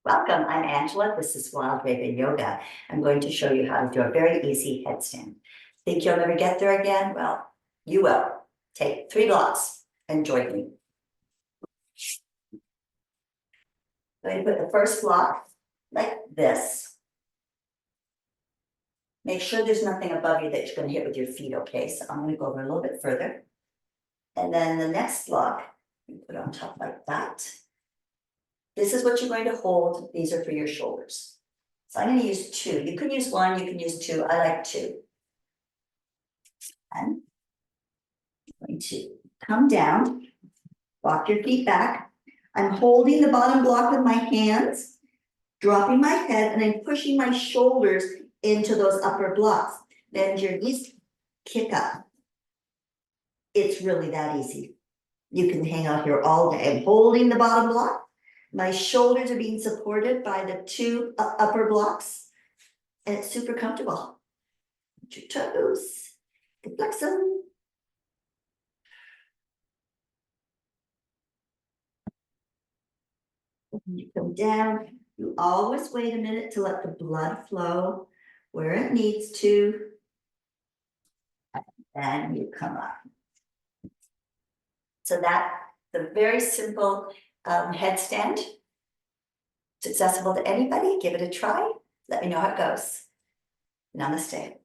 Welcome, I'm Angela. This is Wild Raven Yoga. I'm going to show you how to do a very easy headstand. Think you'll never get there again? Well, you will. Take 3 blocks and join me. I'm going to put the first block like this. Make sure there's nothing above you that you're going to hit with your feet, okay? So I'm going to go over a little bit further. And then the next block, you put on top like that. This is what you're going to hold. These are for your shoulders. So I'm going to use 2. You can use 1, you can use 2. I like 2. And I'm going to come down, walk your feet back. I'm holding the bottom block with my hands, dropping my head, and I'm pushing my shoulders into those upper blocks. Then your knees kick up. It's really that easy. You can hang out here all day. I'm holding the bottom block. My shoulders are being supported by the 2 upper blocks, and it's super comfortable. Put your toes, flex them. When you come down, you always wait a minute to let the blood flow where it needs to. And you come up. So that's the very simple headstand. It's accessible to anybody. Give it a try. Let me know how it goes. Namaste.